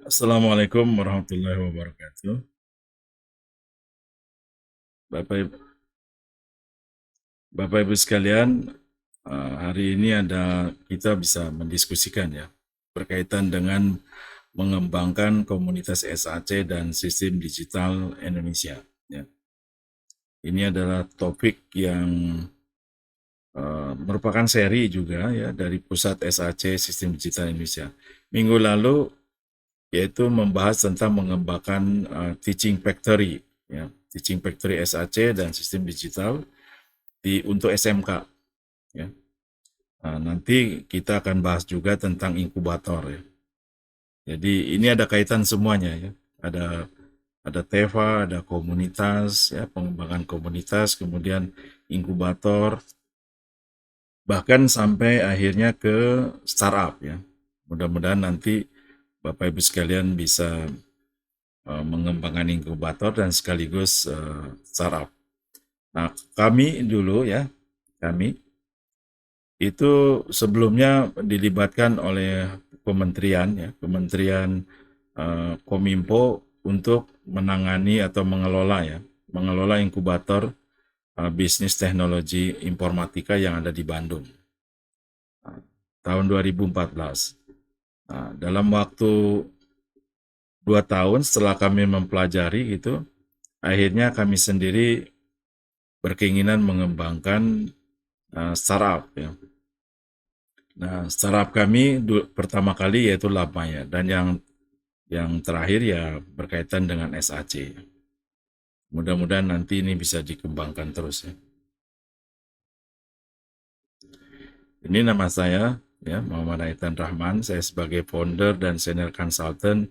Assalamualaikum warahmatullahi wabarakatuh. Bapak, Bapak Ibu sekalian, hari ini kita bisa mendiskusikan ya berkaitan dengan mengembangkan komunitas SAC dan sistem digital Indonesia. Ya. Ini adalah topik yang merupakan seri juga ya dari Pusat SAC Sistem Digital Indonesia. Minggu lalu yaitu membahas tentang mengembangkan Teaching Factory, ya, Teaching Factory SAC dan sistem digital untuk SMK. Ya. Nah, nanti kita akan bahas juga tentang inkubator ya. Jadi ini ada kaitan semuanya ya. Ada TEVA, ada komunitas ya, pengembangan komunitas, kemudian inkubator, bahkan sampai akhirnya ke startup ya. Mudah-mudahan nanti Bapak Ibu sekalian bisa mengembangkan inkubator dan sekaligus startup. Nah, kami dulu ya, kami itu sebelumnya dilibatkan oleh kementerian ya, Kementerian Kominfo untuk menangani atau mengelola inkubator bisnis teknologi informatika yang ada di Bandung. Tahun 2014. Nah, dalam waktu 2 tahun setelah kami mempelajari itu, akhirnya kami sendiri berkeinginan mengembangkan startup ya. Nah, startup kami pertama kali yaitu Labmaya dan yang terakhir ya berkaitan dengan SAC. Mudah-mudahan nanti ini bisa dikembangkan terus ya. Ini nama saya ya, Muhammad Aitan Rahman. Saya sebagai founder dan senior consultant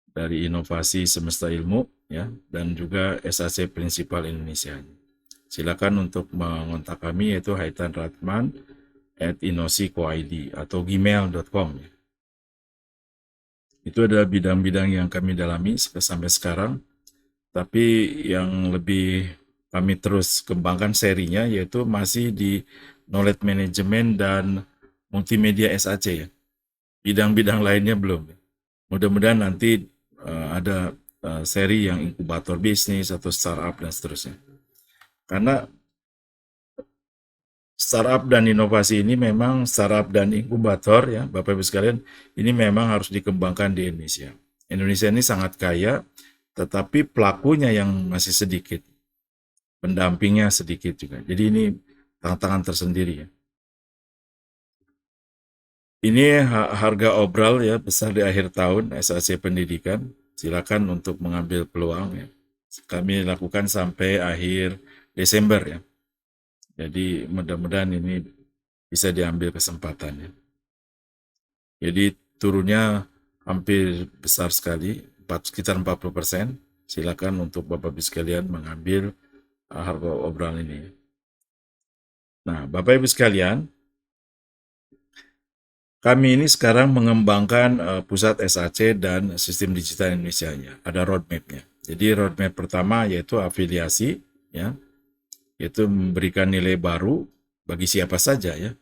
dari Inovasi Semesta Ilmu ya dan juga SAC Prinsipal Indonesia. Silakan untuk mengontak kami yaitu haitanratman@inosi.co.id atau gmail.com. Itu adalah bidang-bidang yang kami dalami sampai sekarang. Tapi yang lebih kami terus kembangkan serinya yaitu masih di knowledge management dan multimedia SAC ya. Bidang-bidang lainnya belum. Mudah-mudahan nanti ada seri yang inkubator bisnis atau startup dan seterusnya. Karena startup dan inovasi ini memang startup dan inkubator ya Bapak Ibu sekalian, ini memang harus dikembangkan di Indonesia. Indonesia ini sangat kaya, tetapi pelakunya yang masih sedikit, pendampingnya sedikit juga. Jadi ini tantangan tersendiri ya. Ini harga obral ya besar di akhir tahun SAC Pendidikan. Silakan untuk mengambil peluang ya. Kami lakukan sampai akhir Desember ya. Jadi mudah-mudahan ini bisa diambil kesempatannya. Jadi turunnya hampir besar sekali, sekitar 40%. Silakan untuk Bapak Ibu sekalian mengambil harga obral ini. Nah, Bapak Ibu sekalian, kami ini sekarang mengembangkan pusat SAC dan sistem digital Indonesia-nya. Ada roadmap-nya. Jadi roadmap pertama yaitu afiliasi, ya, yaitu memberikan nilai baru bagi siapa saja ya.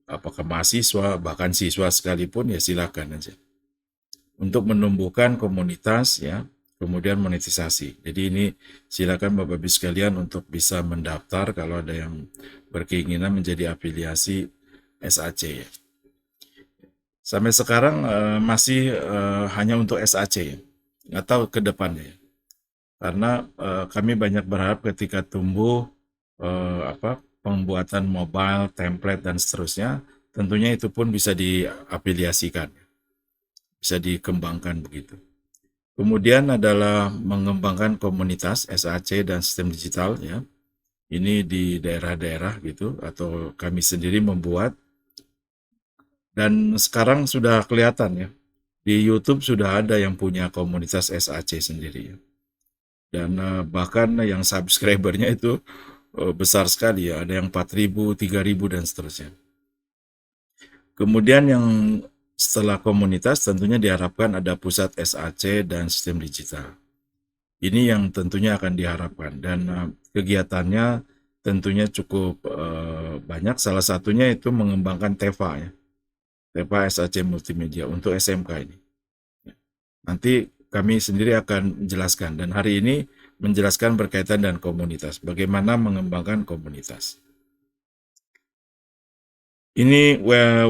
Apakah mahasiswa, bahkan siswa sekalipun ya silakan aja. Untuk menumbuhkan komunitas ya, kemudian monetisasi. Jadi ini silakan Bapak Ibu sekalian untuk bisa mendaftar kalau ada yang berkeinginan menjadi afiliasi SAC. Sampai sekarang masih hanya untuk SAC, nggak tahu ke depannya. Karena kami banyak berharap ketika tumbuh pembuatan mobile, template dan seterusnya, tentunya itu pun bisa diafiliasikan, bisa dikembangkan begitu. Kemudian adalah mengembangkan komunitas SAC dan sistem digital ya. Ini di daerah-daerah gitu atau kami sendiri membuat dan sekarang sudah kelihatan ya. Di YouTube sudah ada yang punya komunitas SAC sendiri ya. Dan bahkan yang subscribernya itu besar sekali ya, ada yang 4.000, 3.000 dan seterusnya. Kemudian yang setelah komunitas tentunya diharapkan ada pusat SAC dan sistem digital. Ini yang tentunya akan diharapkan dan kegiatannya tentunya cukup banyak. Salah satunya itu mengembangkan TEVA ya. TEPA SAC Multimedia untuk SMK ini. Nanti kami sendiri akan menjelaskan, dan hari ini menjelaskan berkaitan dengan komunitas, bagaimana mengembangkan komunitas. Ini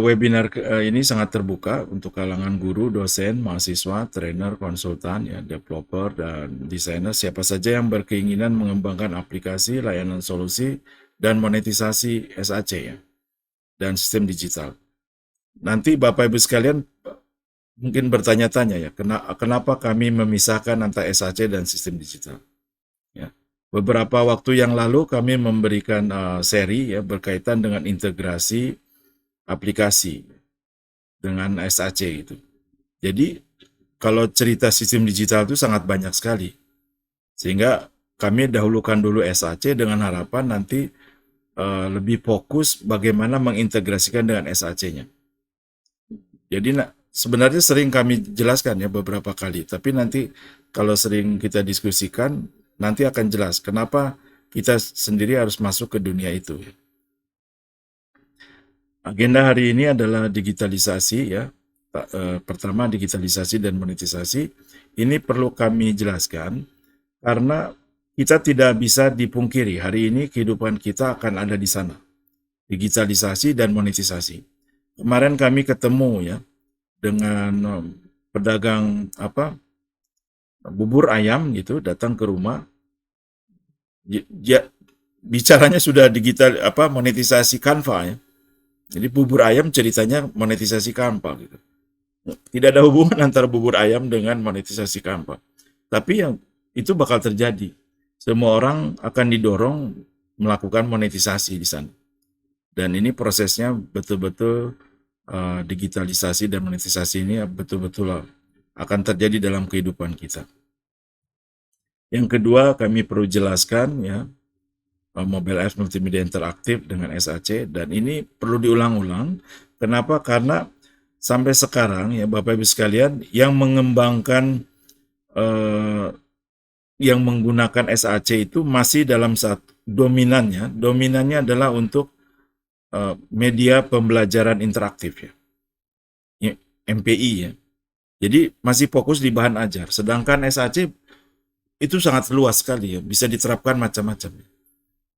webinar ini sangat terbuka untuk kalangan guru, dosen, mahasiswa, trainer, konsultan, ya, developer, dan desainer, siapa saja yang berkeinginan mengembangkan aplikasi, layanan solusi, dan monetisasi SAC, ya, dan sistem digital. Nanti Bapak Ibu sekalian mungkin bertanya-tanya, ya, kenapa kami memisahkan antara SAC dan sistem digital. Ya. Beberapa waktu yang lalu kami memberikan seri, ya, berkaitan dengan integrasi aplikasi dengan SAC itu. Jadi kalau cerita sistem digital itu sangat banyak sekali. Sehingga kami dahulukan dulu SAC dengan harapan nanti lebih fokus bagaimana mengintegrasikan dengan SAC-nya. Jadi sebenarnya sering kami jelaskan, ya, beberapa kali, tapi nanti kalau sering kita diskusikan nanti akan jelas kenapa kita sendiri harus masuk ke dunia itu. Agenda hari ini adalah digitalisasi, ya. Pertama, digitalisasi dan monetisasi. Ini perlu kami jelaskan karena kita tidak bisa dipungkiri hari ini kehidupan kita akan ada di sana. Digitalisasi dan monetisasi. Kemarin kami ketemu, ya, dengan pedagang bubur ayam gitu, datang ke rumah. Bicaranya sudah digital monetisasi Canva, ya. Jadi bubur ayam ceritanya monetisasi Canva gitu. Tidak ada hubungan antara bubur ayam dengan monetisasi Canva. Tapi yang itu bakal terjadi. Semua orang akan didorong melakukan monetisasi di sana. Dan ini prosesnya betul-betul digitalisasi dan monetisasi ini betul-betul akan terjadi dalam kehidupan kita. Yang kedua, kami perlu jelaskan, ya, mobile apps multimedia interaktif dengan SAC, dan ini perlu diulang-ulang. Kenapa? Karena sampai sekarang, ya, Bapak Ibu sekalian, yang mengembangkan yang menggunakan SAC itu masih dalam satu dominannya adalah untuk media pembelajaran interaktif, ya, MPI, ya. Jadi masih fokus di bahan ajar, sedangkan SAC itu sangat luas sekali, ya, bisa diterapkan macam-macam.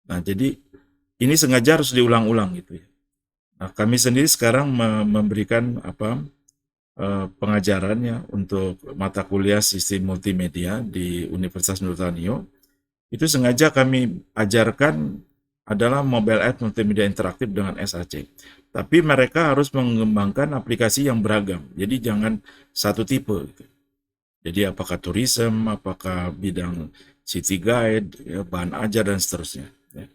Nah, jadi ini sengaja harus diulang-ulang gitu, ya. Nah, kami sendiri sekarang memberikan pengajarannya untuk mata kuliah sistem multimedia di Universitas Nurtanio. Itu sengaja kami ajarkan adalah mobile app multimedia interaktif dengan SAC. Tapi mereka harus mengembangkan aplikasi yang beragam. Jadi jangan satu tipe, gitu. Jadi apakah tourism, apakah bidang city guide, ya, bahan ajar, dan seterusnya. Ya.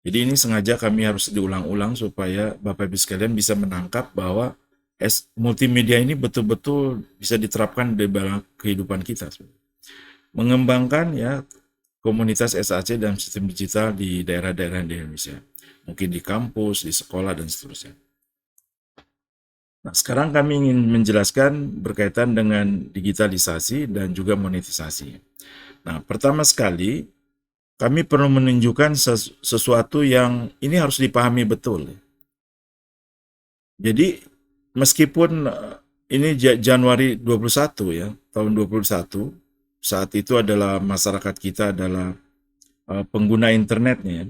Jadi ini sengaja kami harus diulang-ulang supaya Bapak Ibu sekalian bisa menangkap bahwa multimedia ini betul-betul bisa diterapkan di dalam kehidupan kita. Mengembangkan, ya, komunitas SAC dan sistem digital di daerah-daerah di Indonesia. Mungkin di kampus, di sekolah, dan seterusnya. Nah, sekarang kami ingin menjelaskan berkaitan dengan digitalisasi dan juga monetisasi. Nah, pertama sekali, kami perlu menunjukkan sesuatu yang ini harus dipahami betul. Jadi, meskipun ini Januari 21, ya, tahun 21, saat itu adalah masyarakat kita adalah pengguna internetnya, ya.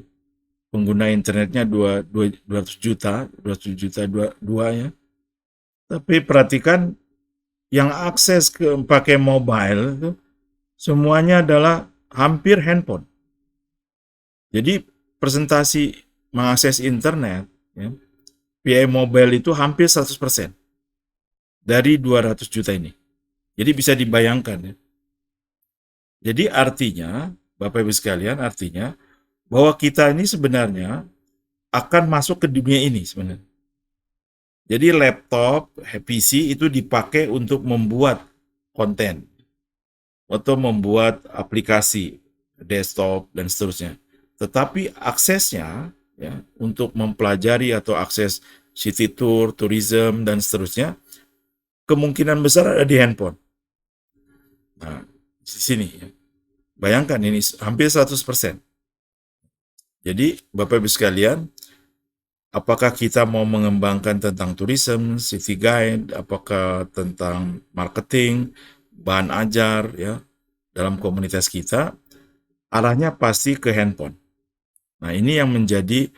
Pengguna internetnya 200 juta, 2 ya. Tapi perhatikan yang akses pakai mobile itu semuanya adalah hampir handphone. Jadi presentasi mengakses internet, ya, via mobile itu hampir 100% dari 200 juta ini. Jadi bisa dibayangkan, ya. Jadi artinya, Bapak Ibu sekalian, artinya bahwa kita ini sebenarnya akan masuk ke dunia ini sebenarnya. Jadi laptop, PC itu dipakai untuk membuat konten atau membuat aplikasi desktop dan seterusnya. Tetapi aksesnya, ya, untuk mempelajari atau akses city tour, tourism, dan seterusnya kemungkinan besar ada di handphone. Nah, di sini, ya. Bayangkan ini hampir 100%. Jadi Bapak Ibu sekalian, Apakah kita mau mengembangkan tentang tourism, city guide, apakah tentang marketing, bahan ajar ya dalam komunitas kita, arahnya pasti ke handphone. Nah, ini yang menjadi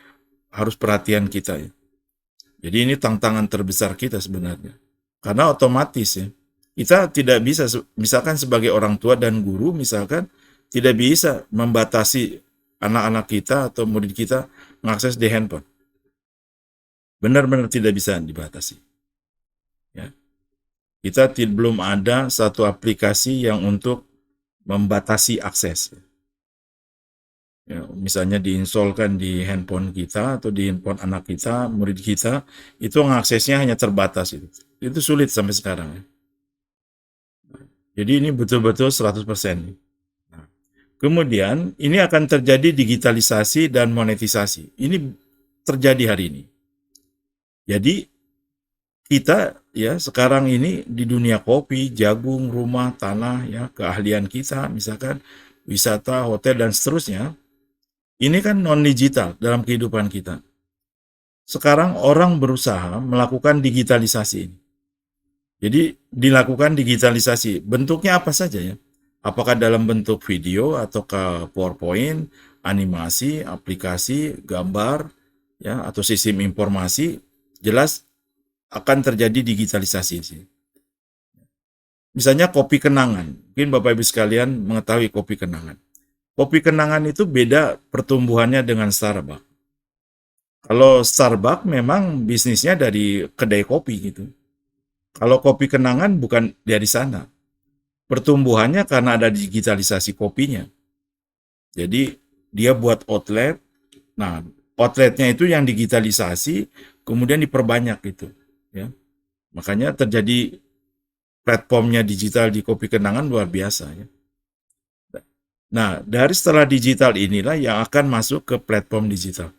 harus perhatian kita ya. Jadi ini tantangan terbesar kita sebenarnya. Karena otomatis ya, kita tidak bisa, misalkan sebagai orang tua dan guru, misalkan tidak bisa membatasi anak-anak kita atau murid kita mengakses di handphone. Benar-benar tidak bisa dibatasi. Ya. Kita belum ada satu aplikasi yang untuk membatasi akses. Ya, misalnya diinstallkan di handphone kita atau di handphone anak kita, murid kita, itu mengaksesnya hanya terbatas itu. Itu sulit sampai sekarang ya. Jadi ini betul-betul 100%. Nah, kemudian ini akan terjadi digitalisasi dan monetisasi. Ini terjadi hari ini. Jadi kita ya sekarang ini di dunia kopi, jagung, rumah, tanah ya, keahlian kita misalkan wisata, hotel dan seterusnya, ini kan non digital dalam kehidupan kita. Sekarang orang berusaha melakukan digitalisasi ini. Jadi dilakukan digitalisasi. Bentuknya apa saja ya? Apakah dalam bentuk video ataukah PowerPoint, animasi, aplikasi, gambar, ya atau sistem informasi, jelas akan terjadi digitalisasi sih. Misalnya kopi kenangan. Mungkin Bapak Ibu sekalian mengetahui kopi kenangan. Kopi kenangan itu beda pertumbuhannya dengan Starbucks. Kalau Starbucks memang bisnisnya dari kedai kopi gitu. Kalau kopi kenangan bukan dari sana. Pertumbuhannya karena ada digitalisasi kopinya. Jadi dia buat outlet. Nah, outletnya itu yang digitalisasi, kemudian diperbanyak gitu. Ya, makanya terjadi platformnya digital di kopi kenangan luar biasa ya. Nah, dari setelah digital inilah yang akan masuk ke platform digital.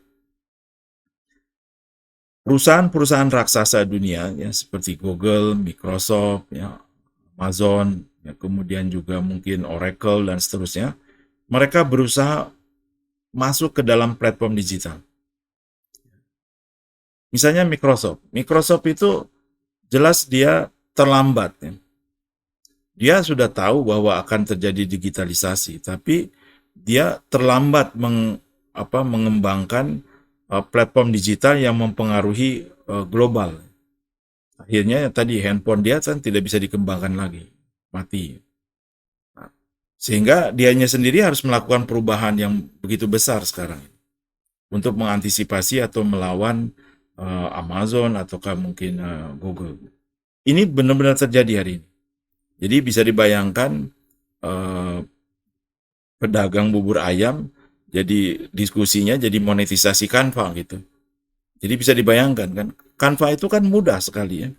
Perusahaan-perusahaan raksasa dunia ya seperti Google, Microsoft, ya, Amazon, ya, kemudian juga mungkin Oracle dan seterusnya, mereka berusaha masuk ke dalam platform digital. Misalnya Microsoft itu jelas dia terlambat ya. Dia sudah tahu bahwa akan terjadi digitalisasi, tapi dia terlambat mengembangkan platform digital yang mempengaruhi global. Akhirnya tadi handphone dia kan tidak bisa dikembangkan lagi, mati. Nah, sehingga dianya sendiri harus melakukan perubahan yang begitu besar sekarang untuk mengantisipasi atau melawan Amazon ataukah mungkin Google. Ini benar-benar terjadi hari ini. Jadi bisa dibayangkan pedagang bubur ayam jadi diskusinya jadi monetisasi Canva gitu. Jadi bisa dibayangkan kan, Canva itu kan mudah sekali ya.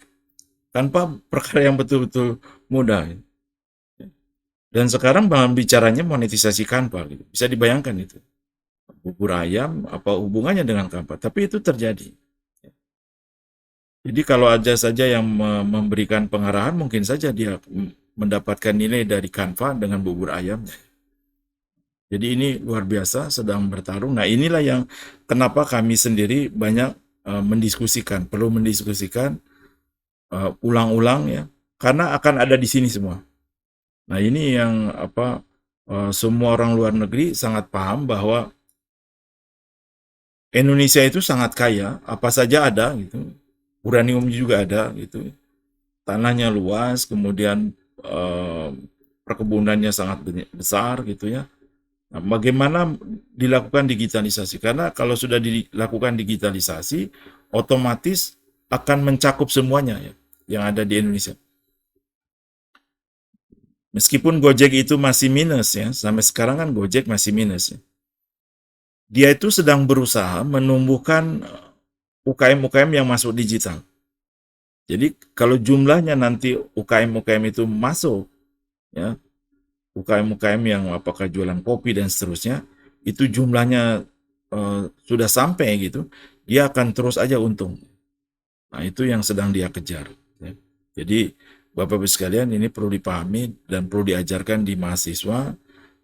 Canva perkara yang betul-betul mudah. Ya. Dan sekarang bahan bicaranya monetisasi Canva gitu. Bisa dibayangkan itu. Bubur ayam apa hubungannya dengan Canva? Tapi itu terjadi. Jadi kalau ada saja yang memberikan pengarahan mungkin saja dia mendapatkan nilai dari Canva dengan bubur ayamnya. Jadi ini luar biasa sedang bertarung. Nah inilah yang kenapa kami sendiri banyak mendiskusikan, perlu mendiskusikan ulang-ulang ya, karena akan ada di sini semua. Nah ini yang semua orang luar negeri sangat paham bahwa Indonesia itu sangat kaya, apa saja ada gitu, uranium juga ada gitu, tanahnya luas, kemudian perkebunannya sangat besar gitu ya. Nah, bagaimana dilakukan digitalisasi? Karena kalau sudah dilakukan digitalisasi, otomatis akan mencakup semuanya ya, yang ada di Indonesia. Meskipun Gojek itu masih minus ya, sampai sekarang kan Gojek masih minus ya. Dia itu sedang berusaha menumbuhkan UKM-UKM yang masuk digital. Jadi kalau jumlahnya nanti UKM-UKM itu masuk, ya UKM-UKM yang apakah jualan kopi dan seterusnya, itu jumlahnya sudah sampai gitu, dia akan terus aja untung. Nah itu yang sedang dia kejar. Ya. Jadi Bapak-Ibu sekalian ini perlu dipahami dan perlu diajarkan di mahasiswa,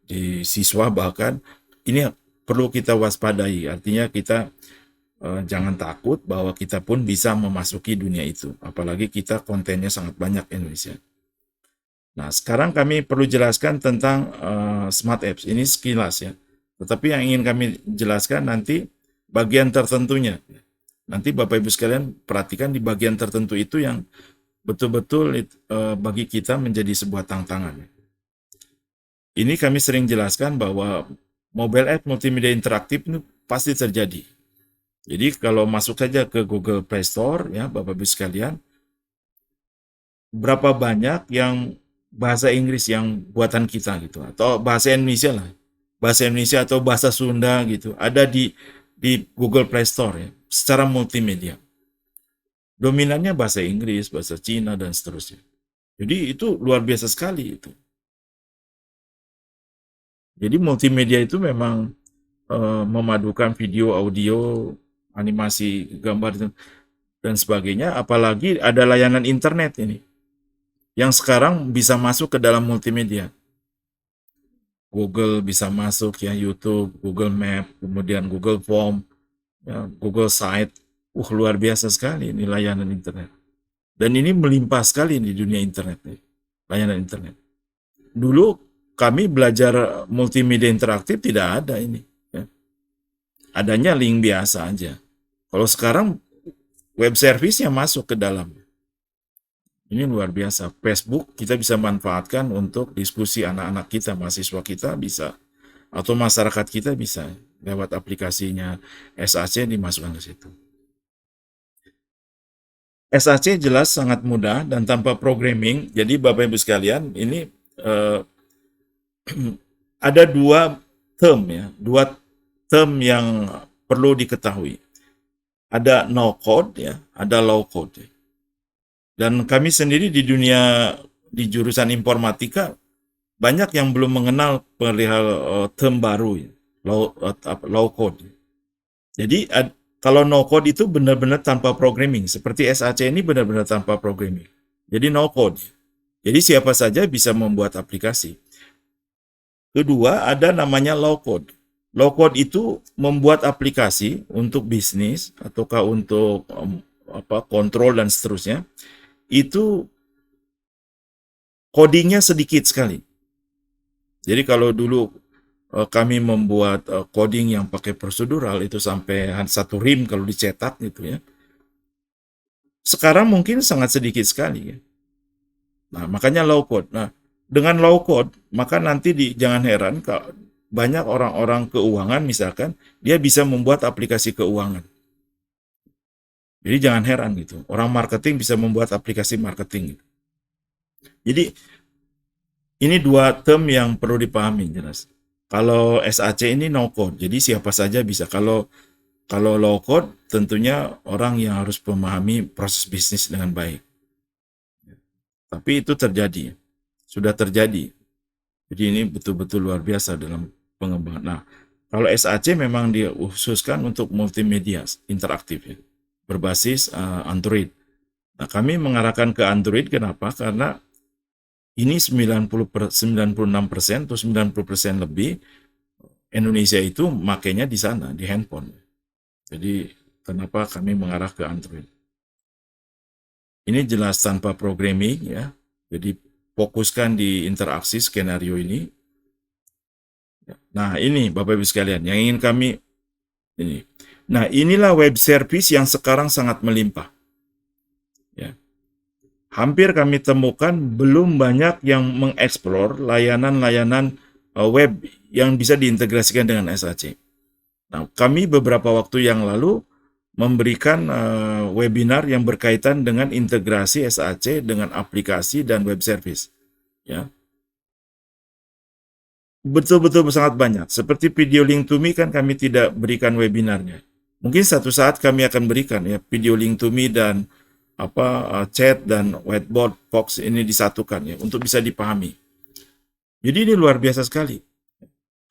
di siswa bahkan, ini perlu kita waspadai. Artinya kita jangan takut bahwa kita pun bisa memasuki dunia itu. Apalagi kita kontennya sangat banyak Indonesia. Nah, sekarang kami perlu jelaskan tentang Smart Apps. Ini sekilas ya. Tetapi yang ingin kami jelaskan nanti bagian tertentunya. Nanti Bapak Ibu sekalian perhatikan di bagian tertentu itu yang betul-betul bagi kita menjadi sebuah tantangan. Ini kami sering jelaskan bahwa mobile app multimedia interaktif itu pasti terjadi. Jadi kalau masuk saja ke Google Play Store ya Bapak Ibu sekalian, berapa banyak yang bahasa Inggris yang buatan kita gitu atau bahasa Indonesia lah. Bahasa Indonesia atau bahasa Sunda gitu ada di Google Play Store ya secara multimedia. Dominannya bahasa Inggris, bahasa Cina dan seterusnya. Jadi itu luar biasa sekali itu. Jadi multimedia itu memang memadukan video, audio, animasi, gambar dan sebagainya. Apalagi ada layanan internet ini yang sekarang bisa masuk ke dalam multimedia. Google bisa masuk ya, YouTube, Google Map, kemudian Google Form, ya, Google Site. Luar biasa sekali ini layanan internet. Dan ini melimpah sekali di dunia internet, layanan internet. Dulu kami belajar multimedia interaktif tidak ada ini. Ya. Adanya link biasa aja. Kalau sekarang web service-nya masuk ke dalam. Ini luar biasa. Facebook kita bisa manfaatkan untuk diskusi anak-anak kita, mahasiswa kita bisa, atau masyarakat kita bisa lewat aplikasinya SAC dimasukkan ke situ. SAC jelas sangat mudah dan tanpa programming. Jadi Bapak Ibu sekalian, ini ada dua term yang perlu diketahui. Ada no code ya, ada low code. Dan kami sendiri di dunia di jurusan informatika banyak yang belum mengenal perihal term baru ya, low code. Jadi kalau no code itu benar-benar tanpa programming, seperti SAC ini benar-benar tanpa programming. Jadi no code. Jadi siapa saja bisa membuat aplikasi. Kedua, ada namanya low code. Low code itu membuat aplikasi untuk bisnis ataukah untuk kontrol dan seterusnya. Itu codingnya sedikit sekali. Jadi kalau dulu kami membuat coding yang pakai prosedural itu sampai satu rim kalau dicetak gitu ya. Sekarang mungkin sangat sedikit sekali ya. Nah, makanya low code. Nah, dengan low code, maka nanti jangan heran kalau banyak orang-orang keuangan misalkan dia bisa membuat aplikasi keuangan. Jadi jangan heran gitu. Orang marketing bisa membuat aplikasi marketing. Gitu. Jadi ini dua term yang perlu dipahami jelas. Kalau SAC ini no code, jadi siapa saja bisa. Kalau low code tentunya orang yang harus memahami proses bisnis dengan baik. Tapi itu terjadi, sudah terjadi. Jadi ini betul-betul luar biasa dalam pengembangan. Nah, kalau SAC memang dikhususkan untuk multimedia interaktif ya, berbasis Android. Nah, kami mengarahkan ke Android kenapa? Karena ini 96% atau 90% lebih Indonesia itu makainya di sana, di handphone. Jadi kenapa kami mengarah ke Android? Ini jelas tanpa programming ya. Jadi fokuskan di interaksi skenario ini. Nah, ini Bapak Ibu sekalian yang ingin kami ini. Nah, inilah web service yang sekarang sangat melimpah. Ya. Hampir kami temukan belum banyak yang mengeksplor layanan-layanan web yang bisa diintegrasikan dengan SAC. Nah, kami beberapa waktu yang lalu memberikan webinar yang berkaitan dengan integrasi SAC dengan aplikasi dan web service. Ya. Betul-betul sangat banyak. Seperti video link to me kan kami tidak berikan webinarnya. Mungkin satu saat kami akan berikan ya video link to me dan chat dan whiteboard box ini disatukan ya untuk bisa dipahami. Jadi ini luar biasa sekali.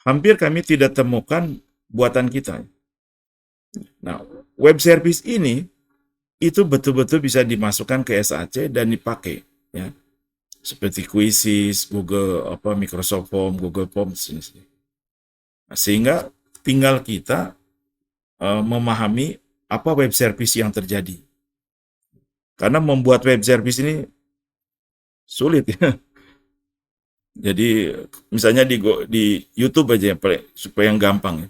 Hampir kami tidak temukan buatan kita. Nah, web service ini itu betul-betul bisa dimasukkan ke SAC dan dipakai ya. Seperti Quizzes, Google Microsoft Form, Google Forms ini. Nah, sehingga tinggal kita memahami apa web service yang terjadi. Karena membuat web service ini sulit ya. Jadi misalnya di YouTube aja ya, supaya yang gampang ya.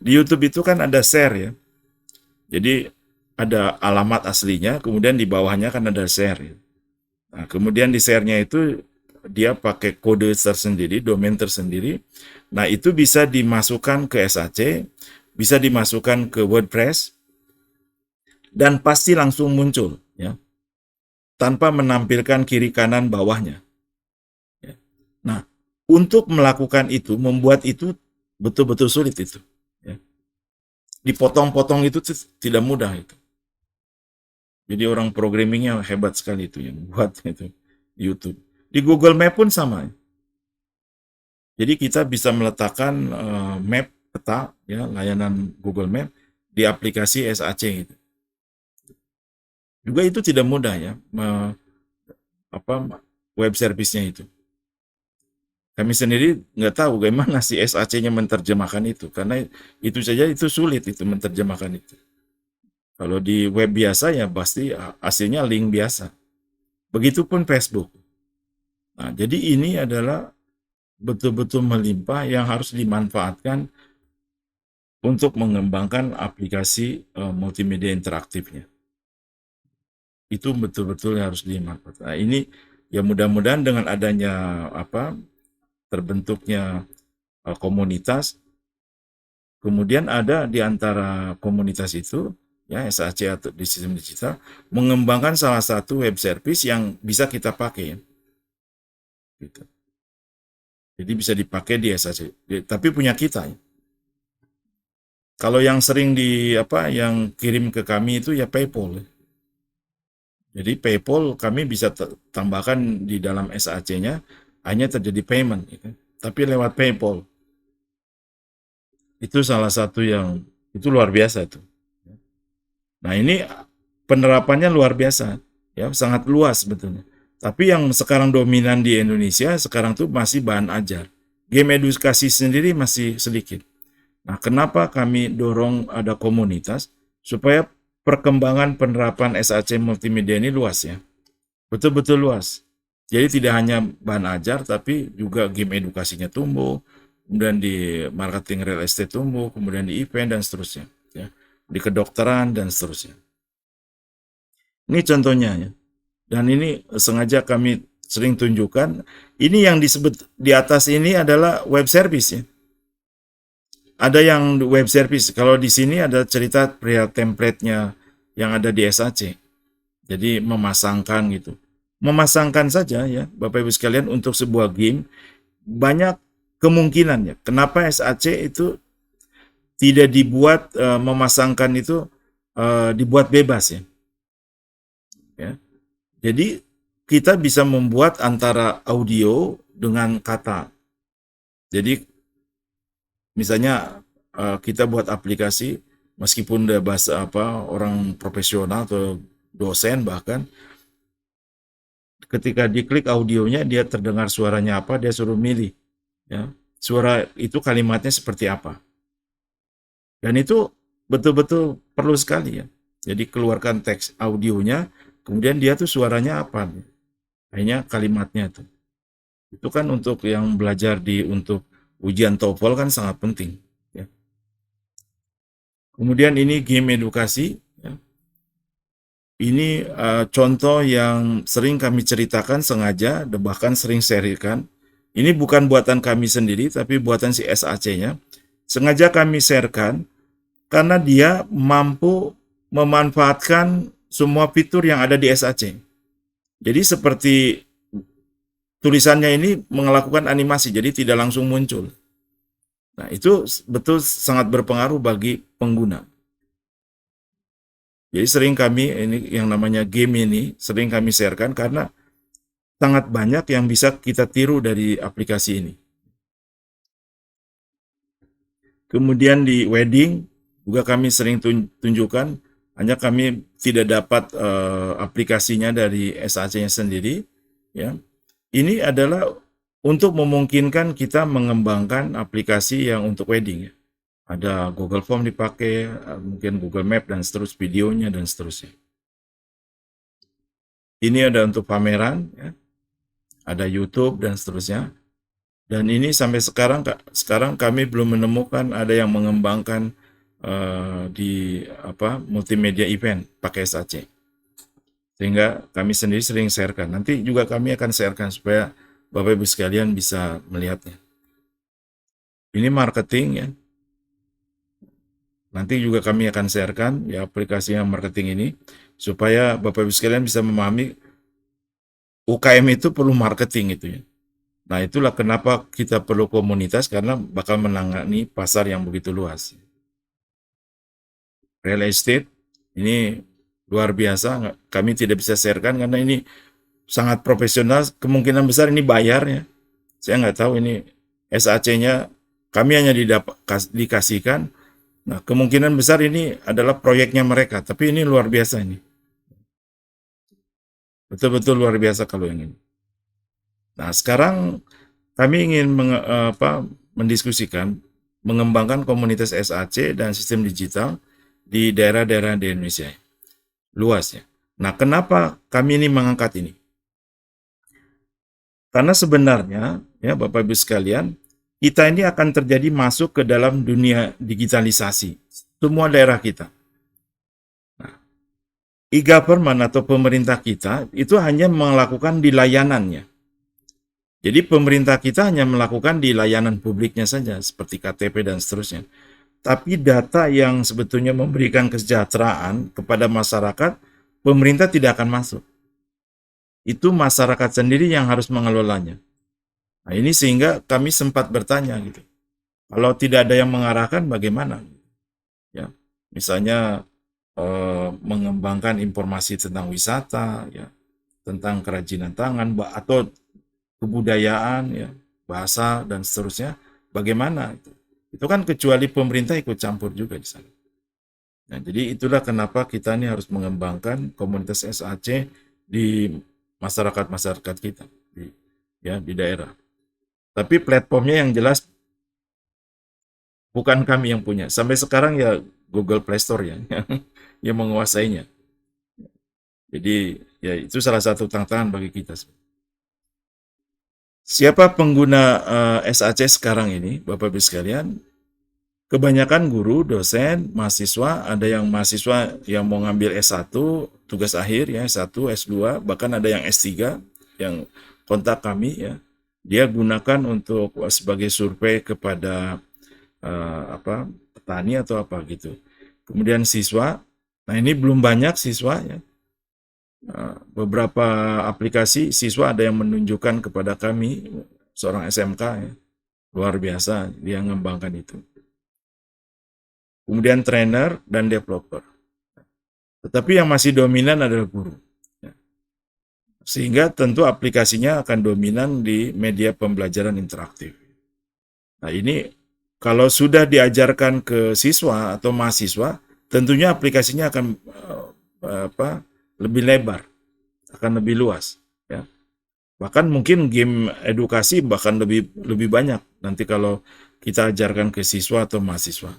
Di YouTube itu kan ada share ya. Jadi ada alamat aslinya, kemudian di bawahnya kan ada share ya. Nah, kemudian di share-nya itu dia pakai kode tersendiri, domain tersendiri. Nah, itu bisa dimasukkan ke SAC, bisa dimasukkan ke WordPress, dan pasti langsung muncul ya, tanpa menampilkan kiri kanan bawahnya. Ya. Nah, untuk melakukan itu, membuat itu betul-betul sulit itu. Ya. Dipotong-potong itu tidak mudah itu. Jadi orang programmingnya hebat sekali itu yang buat itu di YouTube. Di Google Map pun sama. Jadi kita bisa meletakkan map peta ya, layanan Google Map di aplikasi SAC gitu. Juga itu tidak mudah ya, web service-nya itu. Kami sendiri nggak tahu bagaimana si SAC-nya menerjemahkan itu, karena itu saja itu sulit itu menerjemahkan itu. Kalau di web biasa ya pasti hasilnya link biasa. Begitupun Facebook. Nah, jadi ini adalah betul-betul melimpah yang harus dimanfaatkan untuk mengembangkan aplikasi multimedia interaktifnya. Itu betul-betul harus dimanfaatkan. Nah, ini ya mudah-mudahan dengan adanya terbentuknya komunitas, kemudian ada di antara komunitas itu ya SAC atau di sistem digital mengembangkan salah satu web service yang bisa kita pakai gitu. Jadi bisa dipakai di SAC, tapi punya kita ya. Kalau yang sering yang kirim ke kami itu ya PayPal. Jadi PayPal kami bisa tambahkan di dalam SAC-nya, hanya terjadi payment gitu. Tapi lewat PayPal. Itu salah satu yang itu luar biasa itu. Nah, ini penerapannya luar biasa ya, sangat luas sebetulnya. Tapi yang sekarang dominan di Indonesia sekarang tuh masih bahan ajar. Game edukasi sendiri masih sedikit. Nah, kenapa kami dorong ada komunitas supaya perkembangan penerapan SAC multimedia ini luas ya. Betul-betul luas. Jadi tidak hanya bahan ajar tapi juga game edukasinya tumbuh, kemudian di marketing real estate tumbuh, kemudian di event dan seterusnya ya. Di kedokteran dan seterusnya. Ini contohnya ya. Dan ini sengaja kami sering tunjukkan. Ini yang disebut di atas ini adalah web service ya. Ada yang web service. Kalau di sini ada cerita perihal template-nya yang ada di SAC. Jadi memasangkan gitu. Memasangkan saja ya Bapak Ibu sekalian untuk sebuah game banyak kemungkinannya. Kenapa SAC itu tidak dibuat memasangkan itu dibuat bebas ya. Ya. Jadi kita bisa membuat antara audio dengan kata. Jadi misalnya kita buat aplikasi meskipun udah bahasa orang profesional atau dosen bahkan ketika diklik audionya dia terdengar suaranya apa, dia suruh milih ya. Suara itu kalimatnya seperti apa. Dan itu betul-betul perlu sekali ya. Jadi keluarkan teks audionya, kemudian dia tuh suaranya apa. Akhirnya kalimatnya tuh. Itu kan untuk yang belajar untuk ujian TOEFL kan sangat penting. Ya. Kemudian ini game edukasi. Ya. Ini contoh yang sering kami ceritakan sengaja, bahkan sering sharekan. Ini bukan buatan kami sendiri, tapi buatan si SAC-nya. Sengaja kami sharekan karena dia mampu memanfaatkan semua fitur yang ada di SAC. Jadi seperti tulisannya ini melakukan animasi, jadi tidak langsung muncul. Nah, itu betul sangat berpengaruh bagi pengguna. Jadi sering kami, ini yang namanya game ini, sering kami sharekan karena sangat banyak yang bisa kita tiru dari aplikasi ini. Kemudian di wedding, juga kami sering tunjukkan, hanya kami tidak dapat aplikasinya dari SAC-nya sendiri. Ya. Ini adalah untuk memungkinkan kita mengembangkan aplikasi yang untuk wedding. Ya. Ada Google Form dipakai, mungkin Google Map dan seterusnya, videonya dan seterusnya. Ini ada untuk pameran, ya. Ada YouTube dan seterusnya. Dan ini sampai sekarang kami belum menemukan ada yang mengembangkan di multimedia event pakai SAC. Sehingga kami sendiri sering sharekan. Nanti juga kami akan sharekan supaya Bapak Ibu sekalian bisa melihatnya. Ini marketing, ya. Nanti juga kami akan sharekan ya aplikasi yang marketing ini supaya Bapak Ibu sekalian bisa memahami UKM itu perlu marketing itu, ya. Nah, itulah kenapa kita perlu komunitas karena bakal menangani pasar yang begitu luas. Real estate ini luar biasa, kami tidak bisa sharekan karena ini sangat profesional, kemungkinan besar ini bayar, ya. Saya nggak tahu ini SAC-nya, kami hanya dikasihkan. Nah, kemungkinan besar ini adalah proyeknya mereka, tapi ini luar biasa ini. Betul-betul luar biasa kalau yang ini. Nah, sekarang kami ingin mendiskusikan, mengembangkan komunitas SAC dan sistem digital di daerah-daerah di Indonesia. Luas, ya. Nah, kenapa kami ini mengangkat ini? Karena sebenarnya, ya Bapak Ibu sekalian, kita ini akan terjadi masuk ke dalam dunia digitalisasi. Semua daerah kita. Nah, e-government atau pemerintah kita itu hanya melakukan di layanannya. Jadi pemerintah kita hanya melakukan di layanan publiknya saja, seperti KTP dan seterusnya. Tapi data yang sebetulnya memberikan kesejahteraan kepada masyarakat, pemerintah tidak akan masuk. Itu masyarakat sendiri yang harus mengelolanya. Nah, ini sehingga kami sempat bertanya gitu. Kalau tidak ada yang mengarahkan bagaimana? Ya, misalnya mengembangkan informasi tentang wisata, ya, tentang kerajinan tangan atau kebudayaan, ya, bahasa dan seterusnya. Bagaimana itu? Itu kan kecuali pemerintah ikut campur juga di sana. Nah, jadi itulah kenapa kita ini harus mengembangkan komunitas SAC di masyarakat-masyarakat kita, di daerah. Tapi platformnya yang jelas bukan kami yang punya. Sampai sekarang ya Google Play Store ya yang menguasainya. Jadi ya itu salah satu tantangan bagi kita. Siapa pengguna SAC sekarang ini, Bapak Ibu sekalian? Kebanyakan guru, dosen, mahasiswa, ada yang mahasiswa yang mau ngambil S1, tugas akhir ya, S1, S2, bahkan ada yang S3 yang kontak kami ya. Dia gunakan untuk sebagai survei kepada petani atau apa gitu. Kemudian siswa, nah ini belum banyak siswa ya. Beberapa aplikasi siswa ada yang menunjukkan kepada kami, seorang SMK ya, luar biasa dia mengembangkan itu. Kemudian trainer dan developer. Tetapi yang masih dominan adalah guru. Sehingga tentu aplikasinya akan dominan di media pembelajaran interaktif. Nah ini kalau sudah diajarkan ke siswa atau mahasiswa, tentunya aplikasinya akan lebih lebar, akan lebih luas. Ya. Bahkan mungkin game edukasi bahkan lebih banyak nanti kalau kita ajarkan ke siswa atau mahasiswa.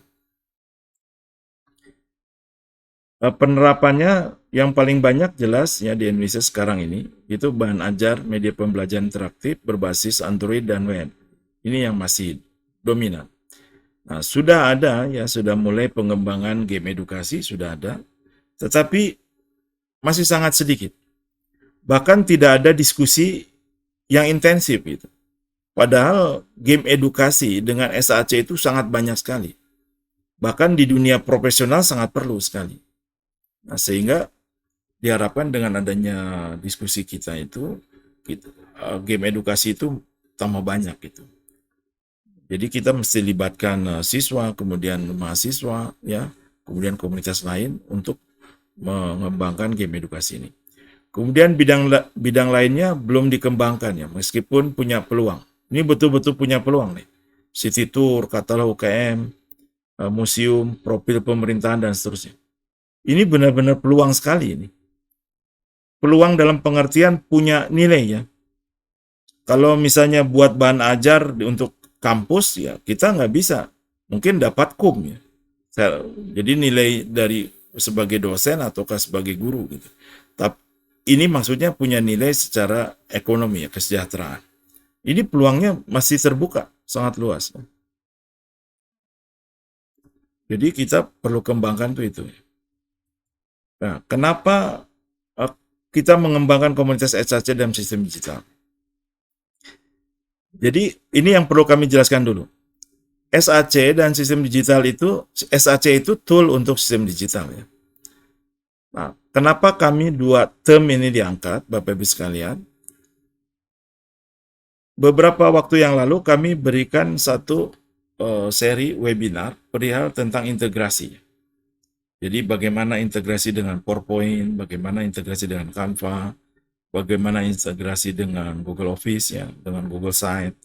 Penerapannya yang paling banyak jelas ya di Indonesia sekarang ini itu bahan ajar media pembelajaran interaktif berbasis Android dan web. Ini yang masih dominan. Nah, sudah ada ya, sudah mulai pengembangan game edukasi sudah ada, tetapi masih sangat sedikit. Bahkan tidak ada diskusi yang intensif itu. Padahal game edukasi dengan SAC itu sangat banyak sekali. Bahkan di dunia profesional sangat perlu sekali. Nah, sehingga diharapkan dengan adanya diskusi kita itu, game edukasi itu tambah banyak gitu. Jadi kita mesti libatkan siswa, kemudian mahasiswa, ya, kemudian komunitas lain untuk mengembangkan game edukasi ini. Kemudian bidang lainnya belum dikembangkan ya, meskipun punya peluang. Ini betul-betul punya peluang nih. City Tour, katalog UKM, museum, profil pemerintahan dan seterusnya. Ini benar-benar peluang sekali ini. Peluang dalam pengertian punya nilai ya. Kalau misalnya buat bahan ajar untuk kampus ya kita nggak bisa mungkin dapat kum ya. Jadi nilai dari sebagai dosen ataukah sebagai guru gitu. Tapi ini maksudnya punya nilai secara ekonomi ya, kesejahteraan. Ini peluangnya masih terbuka, sangat luas. Jadi kita perlu kembangkan tuh itu. Nah, kenapa kita mengembangkan komunitas SAC dalam sistem digital? Jadi ini yang perlu kami jelaskan dulu. SAC dan sistem digital itu, SAC itu tool untuk sistem digital ya. Nah, kenapa kami dua term ini diangkat, Bapak Ibu sekalian? Beberapa waktu yang lalu kami berikan satu seri webinar perihal tentang integrasi. Jadi bagaimana integrasi dengan PowerPoint, bagaimana integrasi dengan Canva, bagaimana integrasi dengan Google Office ya, dengan Google Site.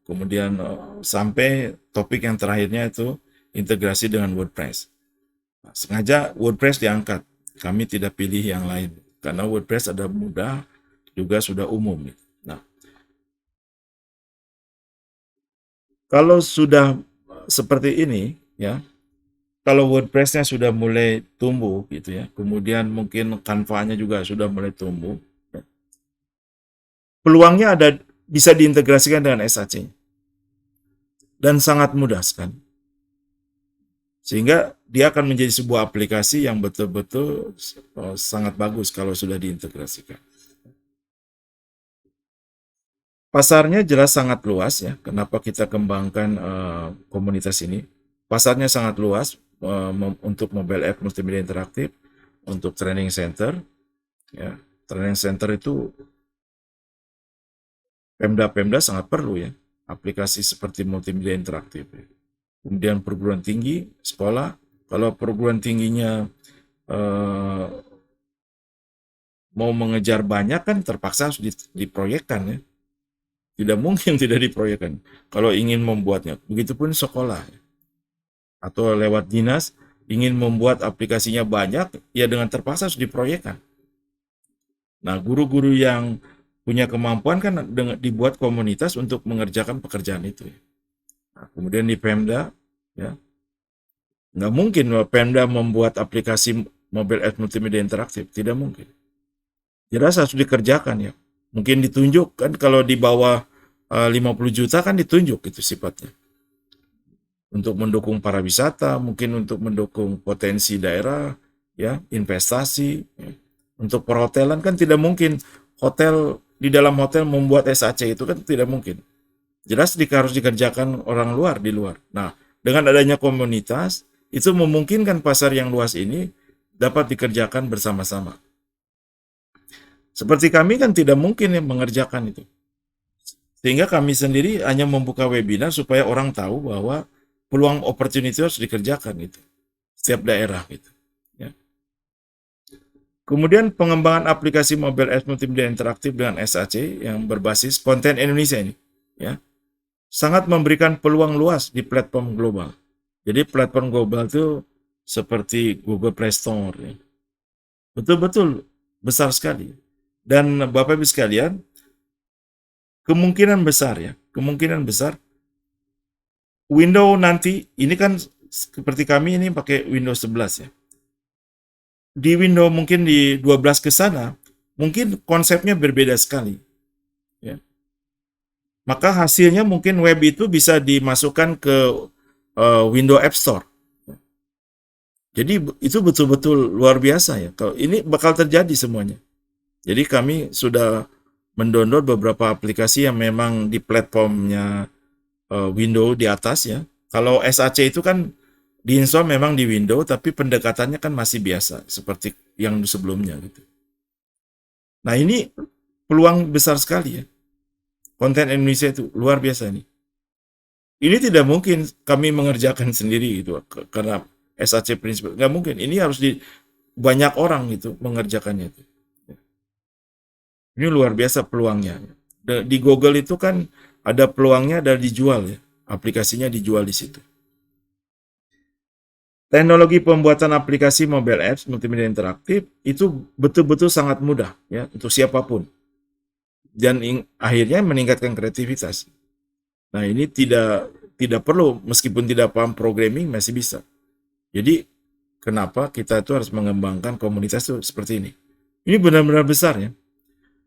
Kemudian sampai topik yang terakhirnya itu integrasi dengan WordPress. Nah, sengaja WordPress diangkat. Kami tidak pilih yang lain karena WordPress ada mudah juga sudah umum. Nah, kalau sudah seperti ini ya, kalau WordPress-nya sudah mulai tumbuh gitu ya, kemudian mungkin Canva-nya juga sudah mulai tumbuh, ya, peluangnya ada bisa diintegrasikan dengan SAC dan sangat mudah sekali. Sehingga dia akan menjadi sebuah aplikasi yang betul-betul sangat bagus kalau sudah diintegrasikan. Pasarnya jelas sangat luas ya. Kenapa kita kembangkan komunitas ini? Pasarnya sangat luas untuk mobile app multimedia interaktif, untuk training center. Ya, training center itu Pemda-Pemda sangat perlu ya, aplikasi seperti multimedia interaktif. Ya. Kemudian perguruan tinggi, sekolah. Kalau perguruan tingginya mau mengejar banyak kan terpaksa harus diproyekkan ya. Tidak mungkin tidak diproyekkan kalau ingin membuatnya. Begitupun sekolah. Atau lewat dinas ingin membuat aplikasinya banyak, ya dengan terpaksa harus diproyekkan. Nah, guru-guru yang punya kemampuan kan dibuat komunitas untuk mengerjakan pekerjaan itu. Nah, kemudian di Pemda, ya nggak mungkin Pemda membuat aplikasi mobile app multimedia interaktif, tidak mungkin. Jelas harus dikerjakan ya. Mungkin ditunjuk kan kalau di bawah 50 juta kan ditunjuk itu sifatnya. Untuk mendukung para wisata, mungkin untuk mendukung potensi daerah, ya, investasi. Ya. Untuk perhotelan kan tidak mungkin hotel di dalam hotel membuat SAC itu kan tidak mungkin. Jelas harus dikerjakan orang luar di luar. Nah, dengan adanya komunitas itu memungkinkan pasar yang luas ini dapat dikerjakan bersama-sama. Seperti kami kan tidak mungkin ya mengerjakan itu. Sehingga kami sendiri hanya membuka webinar supaya orang tahu bahwa peluang opportunity harus dikerjakan itu setiap daerah gitu ya. Kemudian pengembangan aplikasi mobile app multimedia interaktif dengan SAC yang berbasis konten Indonesia ini ya sangat memberikan peluang luas di platform global. Jadi platform global itu seperti Google Play Store ya. Betul-betul besar sekali. Dan Bapak Ibu sekalian, kemungkinan besar Windows nanti, ini kan seperti kami ini pakai Windows 11 ya. Di Windows mungkin di 12 ke sana, mungkin konsepnya berbeda sekali. Ya. Maka hasilnya mungkin web itu bisa dimasukkan ke Windows App Store. Jadi itu betul-betul luar biasa ya. Kalau ini bakal terjadi semuanya. Jadi kami sudah mendownload beberapa aplikasi yang memang di platformnya Windows di atas ya. Kalau SAC itu kan diinstal memang di Windows, tapi pendekatannya kan masih biasa seperti yang sebelumnya gitu. Nah ini peluang besar sekali ya. Konten Indonesia itu luar biasa nih. Ini tidak mungkin kami mengerjakan sendiri gitu karena SAC prinsip nggak mungkin. Ini harus banyak orang gitu mengerjakannya itu. Ini luar biasa peluangnya. Di Google itu kan ada peluangnya dan dijual ya. Aplikasinya dijual di situ. Teknologi pembuatan aplikasi mobile apps multimedia interaktif itu betul-betul sangat mudah ya untuk siapapun. Dan akhirnya meningkatkan kreativitas. Nah, ini tidak tidak perlu, meskipun tidak paham programming masih bisa. Jadi kenapa kita itu harus mengembangkan komunitas itu seperti ini. Ini benar-benar besar ya.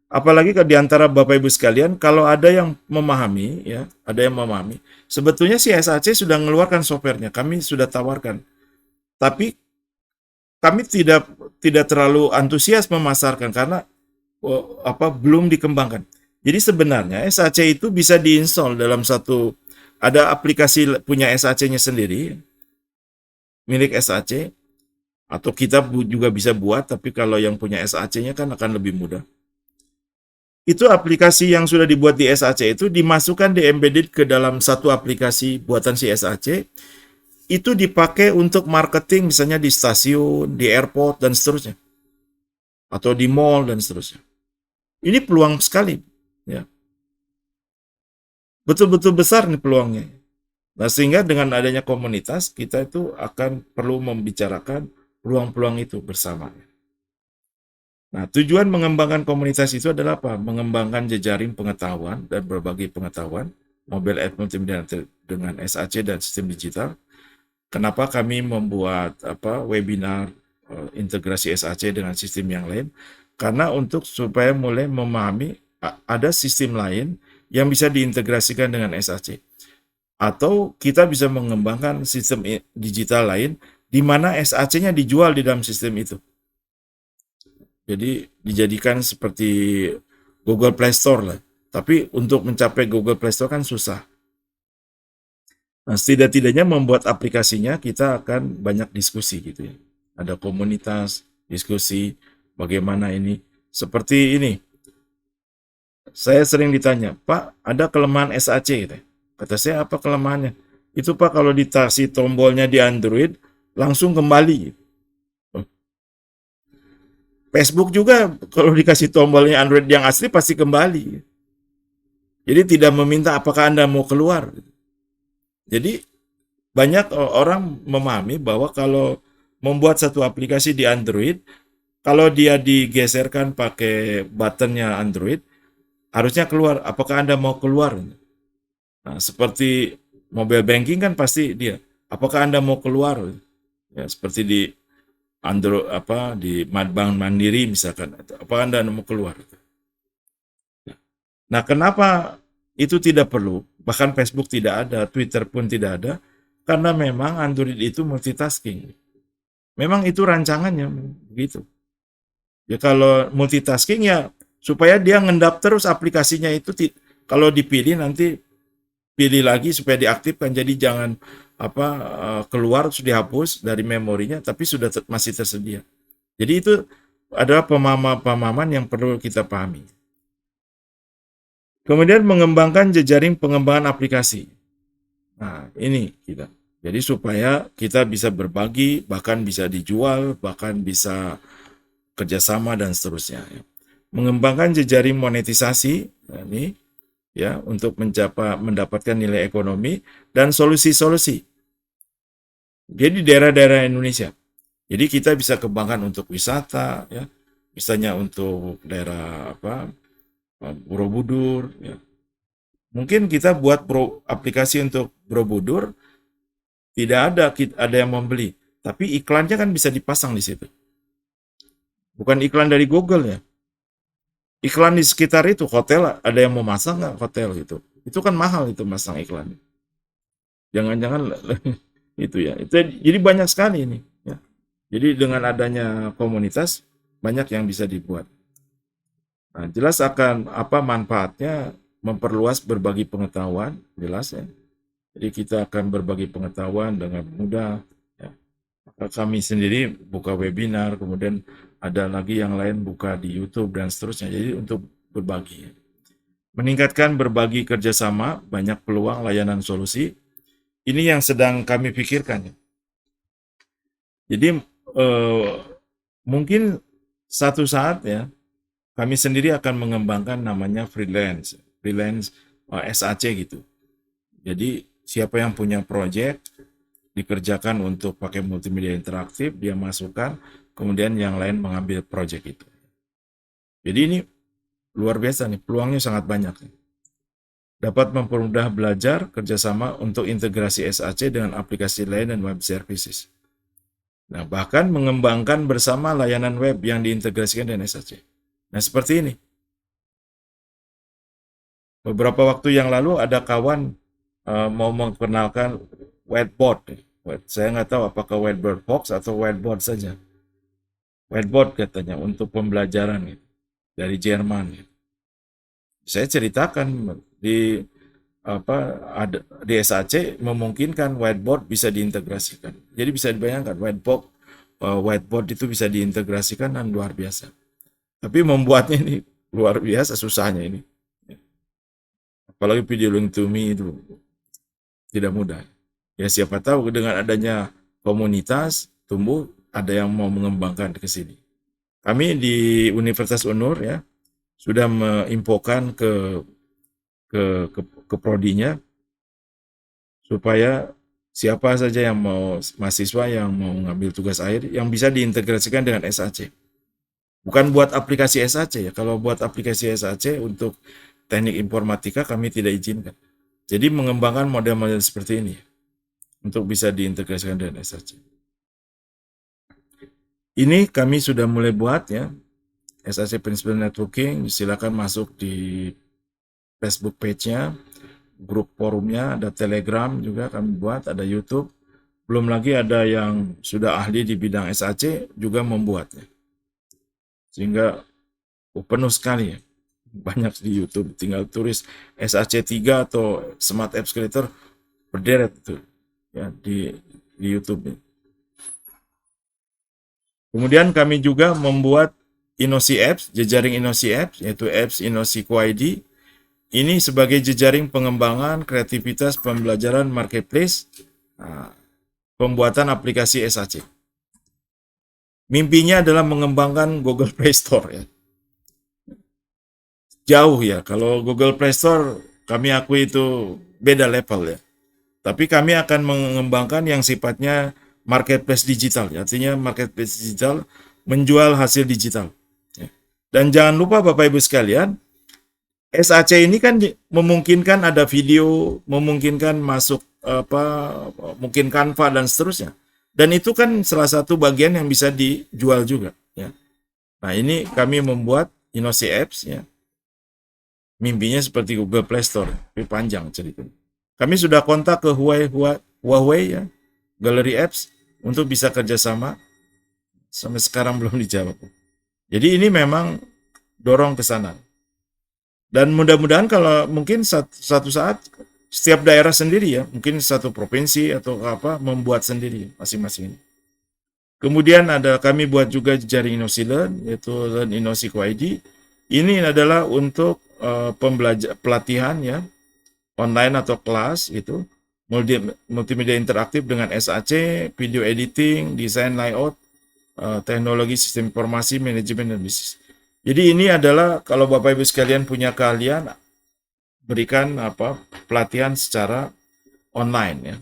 Apalagi di antara Bapak Ibu sekalian, kalau ada yang memahami, ya, ada yang memahami, sebetulnya si SAC sudah mengeluarkan softwarenya, kami sudah tawarkan. Tapi kami tidak terlalu antusias memasarkan karena belum dikembangkan. Jadi sebenarnya SAC itu bisa diinstal dalam ada aplikasi punya SAC-nya sendiri, milik SAC, atau kita juga bisa buat, tapi kalau yang punya SAC-nya kan akan lebih mudah. Itu aplikasi yang sudah dibuat di SAC itu dimasukkan di embedded ke dalam satu aplikasi buatan si SAC, itu dipakai untuk marketing misalnya di stasiun, di airport, dan seterusnya. Atau di mall, dan seterusnya. Ini peluang sekali. Ya. Betul-betul besar nih peluangnya. Nah, sehingga dengan adanya komunitas, kita itu akan perlu membicarakan peluang-peluang itu bersama. Nah, tujuan mengembangkan komunitas itu adalah apa? Mengembangkan jejaring pengetahuan dan berbagi pengetahuan, mobile app multimedia dengan SAC dan sistem digital. Kenapa kami membuat webinar integrasi SAC dengan sistem yang lain? Karena supaya mulai memahami ada sistem lain yang bisa diintegrasikan dengan SAC. Atau kita bisa mengembangkan sistem digital lain di mana SAC-nya dijual di dalam sistem itu. Jadi dijadikan seperti Google Play Store lah. Tapi untuk mencapai Google Play Store kan susah. Nah, setidak-tidaknya membuat aplikasinya kita akan banyak diskusi gitu ya. Ada komunitas, diskusi, bagaimana ini. Seperti ini, saya sering ditanya, Pak, ada kelemahan SAC gitu. Kata saya, apa kelemahannya? Itu Pak, kalau dikasih tombolnya di Android, langsung kembali. Facebook juga kalau dikasih tombolnya Android yang asli pasti kembali. Jadi tidak meminta apakah Anda mau keluar. Jadi banyak orang memahami bahwa kalau membuat satu aplikasi di Android, kalau dia digeserkan pakai buttonnya Android, harusnya keluar. Apakah Anda mau keluar? Nah, seperti mobile banking kan pasti dia. Apakah Anda mau keluar? Ya, seperti di Android di Bank Mandiri misalkan, apa Anda mau keluar? Nah, kenapa itu tidak perlu? Bahkan Facebook tidak ada, Twitter pun tidak ada, karena memang Android itu multitasking. Memang itu rancangannya begitu. Ya kalau multitasking ya supaya dia ngendap terus aplikasinya itu, kalau dipilih nanti pilih lagi supaya diaktifkan, jadi jangan keluar terus dihapus dari memorinya, tapi sudah masih tersedia. Jadi itu adalah pemahaman yang perlu kita pahami. Kemudian mengembangkan jejaring pengembangan aplikasi. Nah, ini kita. Jadi supaya kita bisa berbagi, bahkan bisa dijual, bahkan bisa kerjasama dan seterusnya. Mengembangkan jejaring monetisasi, ini ya, untuk mendapatkan nilai ekonomi dan solusi-solusi. Jadi daerah-daerah Indonesia. Jadi kita bisa kembangkan untuk wisata, ya, misalnya untuk daerah Borobudur. Ya. Mungkin kita buat aplikasi untuk Borobudur, tidak ada yang membeli, tapi iklannya kan bisa dipasang di situ. Bukan iklan dari Google ya. Iklan di sekitar itu hotel, ada yang mau masang nggak hotel gitu. Itu kan mahal itu masang iklan. Jangan-jangan itu ya. Jadi banyak sekali ini. Ya. Jadi dengan adanya komunitas banyak yang bisa dibuat. Nah, jelas akan apa manfaatnya memperluas berbagi pengetahuan, jelas ya. Jadi kita akan berbagi pengetahuan dengan mudah. Ya. Kami sendiri buka webinar, kemudian ada lagi yang lain buka di YouTube dan seterusnya. Jadi untuk berbagi. Meningkatkan berbagi kerjasama, banyak peluang layanan solusi. Ini yang sedang kami pikirkan. Jadi mungkin satu saat ya, kami sendiri akan mengembangkan namanya freelance SAC gitu. Jadi siapa yang punya project dikerjakan untuk pakai multimedia interaktif, dia masukkan, kemudian yang lain mengambil project itu. Jadi ini luar biasa nih, peluangnya sangat banyak. dapat mempermudah belajar kerjasama untuk integrasi SAC dengan aplikasi lain dan web services. Nah, bahkan mengembangkan bersama layanan web yang diintegrasikan dengan SAC. Nah, seperti ini. Beberapa waktu yang lalu ada kawan mau memperkenalkan whiteboard. Saya nggak tahu apakah whiteboard box atau whiteboard saja. Whiteboard katanya untuk pembelajaran gitu, dari Jerman. Gitu. Saya ceritakan di ada di SAC memungkinkan whiteboard bisa diintegrasikan. Jadi bisa dibayangkan whiteboard itu bisa diintegrasikan dan luar biasa. Tapi membuatnya ini luar biasa susahnya ini. Apalagi video link to me itu tidak mudah. Ya siapa tahu dengan adanya komunitas tumbuh ada yang mau mengembangkan ke sini. Kami di Universitas Unur ya sudah menginfokan ke prodinya supaya siapa saja yang mau mahasiswa yang mau mengambil tugas akhir yang bisa diintegrasikan dengan SAC. Bukan buat aplikasi SAC ya. Kalau buat aplikasi SAC untuk teknik informatika kami tidak izinkan. Jadi mengembangkan model-model seperti ini untuk bisa diintegrasikan dengan SAC. Ini kami sudah mulai buat ya. SAC Principal Networking, silakan masuk di Facebook page-nya, grup forumnya, ada Telegram juga kami buat, ada YouTube. Belum lagi ada yang sudah ahli di bidang SAC juga membuatnya. Sehingga penuh sekali ya. Banyak di YouTube, tinggal tulis SAC 3 atau Smart Apps Creator berderet itu ya di YouTube. Kemudian kami juga membuat Inosi Apps, jejaring Inosi Apps, yaitu Apps Inosi QID. Ini sebagai jejaring pengembangan kreativitas pembelajaran marketplace, pembuatan aplikasi SAC. Mimpinya adalah mengembangkan Google Play Store ya. Jauh ya, kalau Google Play Store kami akui itu beda level ya. Tapi kami akan mengembangkan yang sifatnya marketplace digital, artinya marketplace digital menjual hasil digital. Dan jangan lupa Bapak Ibu sekalian, SAC ini kan memungkinkan ada video, memungkinkan masuk mungkin Canva dan seterusnya. Dan itu kan salah satu bagian yang bisa dijual juga. Ya. Nah ini kami membuat Inosi Apps ya. Mimpinya seperti Google Play Store, tapi panjang ceritanya. Kami sudah kontak ke Huawei ya, Gallery Apps untuk bisa kerjasama. Sampai sekarang belum dijawab. Jadi ini memang dorong ke sana. Dan mudah-mudahan kalau mungkin satu saat setiap daerah sendiri ya, mungkin satu provinsi atau apa membuat sendiri masing-masing. Kemudian ada kami buat juga jaring Inosi Learn, yaitu Learn Inosi QID. Ini adalah untuk pelatihan ya, online atau kelas gitu, multimedia interaktif dengan SAC, video editing, desain layout, teknologi sistem informasi, manajemen dan bisnis. Jadi ini adalah kalau Bapak Ibu sekalian punya keahlian, berikan pelatihan secara online ya.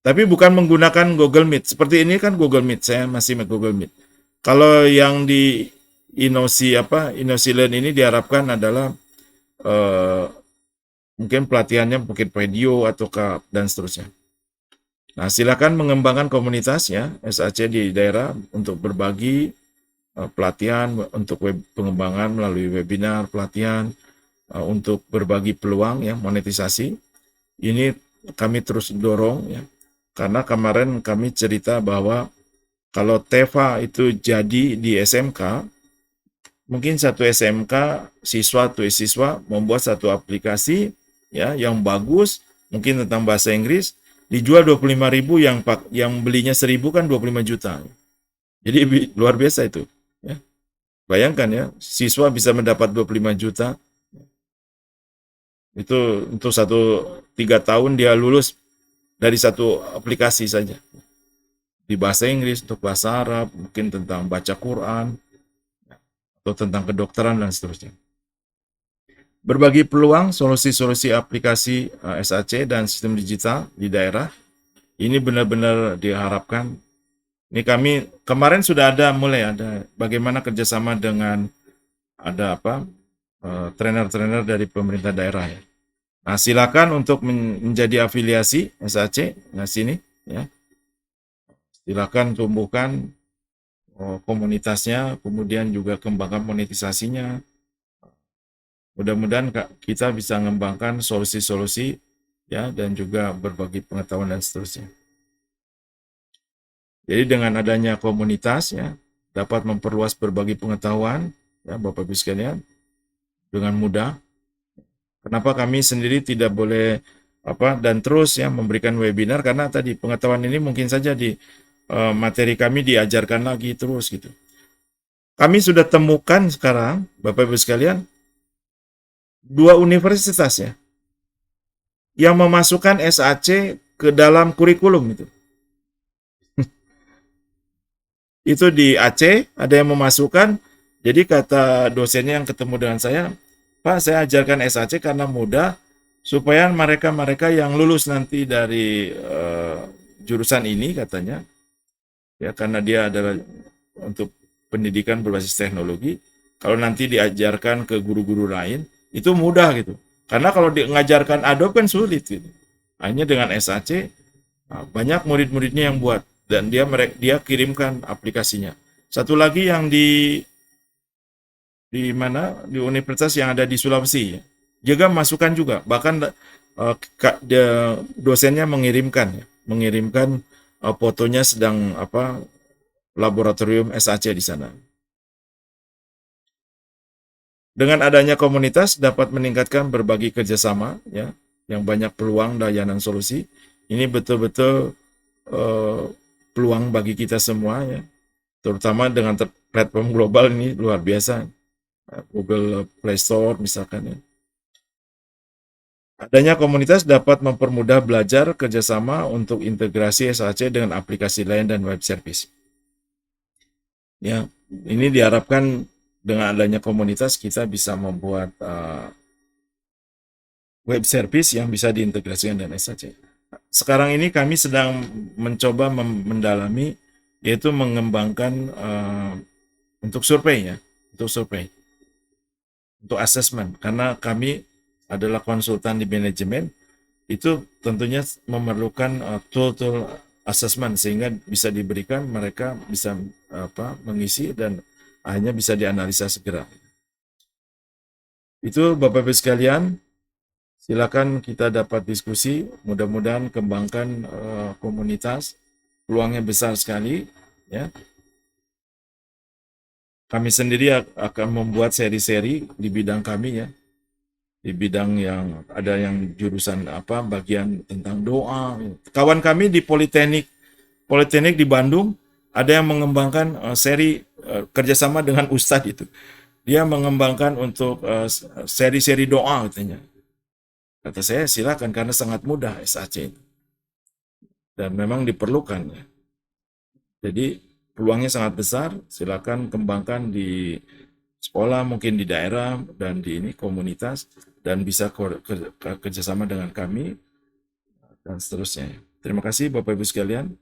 Tapi bukan menggunakan Google Meet. Seperti ini kan Google Meet, saya masih Google Meet. Kalau yang di Inosi Learn ini diharapkan adalah mungkin pelatihannya mungkin video atau dan seterusnya. Nah, silakan mengembangkan komunitas ya SAC di daerah untuk berbagi pelatihan untuk pengembangan melalui webinar, pelatihan untuk berbagi peluang ya monetisasi. Ini kami terus dorong ya. Karena kemarin kami cerita bahwa kalau TEFA itu jadi di SMK, mungkin satu SMK siswa atau siswa membuat satu aplikasi ya yang bagus, mungkin tentang bahasa Inggris, dijual 25.000 yang belinya 1.000 kan 25 juta. Jadi luar biasa itu ya. Bayangkan ya, siswa bisa mendapat 25 juta. Itu untuk 3 tahun dia lulus dari satu aplikasi saja. Di bahasa Inggris, untuk bahasa Arab, mungkin tentang baca Quran, atau tentang kedokteran dan seterusnya. Berbagi peluang solusi-solusi aplikasi SAC dan sistem digital di daerah, ini benar-benar diharapkan. Ini kami kemarin sudah mulai ada bagaimana kerjasama dengan ada trainer-trainer dari pemerintah daerah ya. Nah, silakan untuk menjadi afiliasi SAC. Nah, sini ya. Silakan tumbuhkan komunitasnya, kemudian juga kembangkan monetisasinya. Mudah-mudahan kita bisa mengembangkan solusi-solusi ya dan juga berbagi pengetahuan dan seterusnya. Jadi dengan adanya komunitas ya dapat memperluas berbagi pengetahuan ya Bapak Ibu sekalian dengan mudah. Kenapa kami sendiri tidak boleh dan terus ya memberikan webinar karena tadi pengetahuan ini mungkin saja di materi kami diajarkan lagi terus gitu. Kami sudah temukan sekarang Bapak Ibu sekalian 2 universitas ya yang memasukkan SAC ke dalam kurikulum itu. Itu di Aceh ada yang memasukkan. Jadi kata dosennya yang ketemu dengan saya, Pak, saya ajarkan SAC karena mudah supaya mereka-mereka yang lulus nanti dari jurusan ini katanya, ya karena dia adalah untuk pendidikan berbasis teknologi, kalau nanti diajarkan ke guru-guru lain itu mudah gitu. Karena kalau mengajarkan Adobe kan sulit gitu. Hanya dengan SAC banyak murid-muridnya yang buat dan dia kirimkan aplikasinya. Satu lagi yang di mana di universitas yang ada di Sulawesi, juga masukkan juga. Bahkan dosennya mengirimkan fotonya sedang laboratorium SAC di sana. Dengan adanya komunitas dapat meningkatkan berbagi kerjasama, ya, yang banyak peluang layanan solusi. Ini betul-betul peluang bagi kita semua, ya, terutama dengan platform global ini luar biasa. Google Play Store misalkan, ya. Adanya komunitas dapat mempermudah belajar kerjasama untuk integrasi SAC dengan aplikasi lain dan web service. Ya, ini diharapkan dengan adanya komunitas kita bisa membuat web service yang bisa diintegrasikan dengan SAC. Sekarang ini kami sedang mencoba mendalami, yaitu mengembangkan untuk survei ya, untuk assessment, karena kami adalah konsultan di manajemen, itu tentunya memerlukan tool assessment sehingga bisa diberikan, mereka bisa mengisi dan akhirnya bisa dianalisa segera. Itu Bapak Ibu sekalian, silakan kita dapat diskusi, mudah-mudahan kembangkan komunitas, peluangnya besar sekali ya. Kami sendiri akan membuat seri-seri di bidang kami ya. Di bidang yang ada yang jurusan bagian tentang doa. Kawan kami di Politeknik di Bandung ada yang mengembangkan seri kerjasama dengan Ustadz itu. Dia mengembangkan untuk seri-seri doa katanya. Kata saya silakan karena sangat mudah SAC itu. Dan memang diperlukan ya. Jadi peluangnya sangat besar, silakan kembangkan di sekolah, mungkin di daerah, dan di ini komunitas, dan bisa kerjasama dengan kami, dan seterusnya. Terima kasih Bapak Ibu sekalian.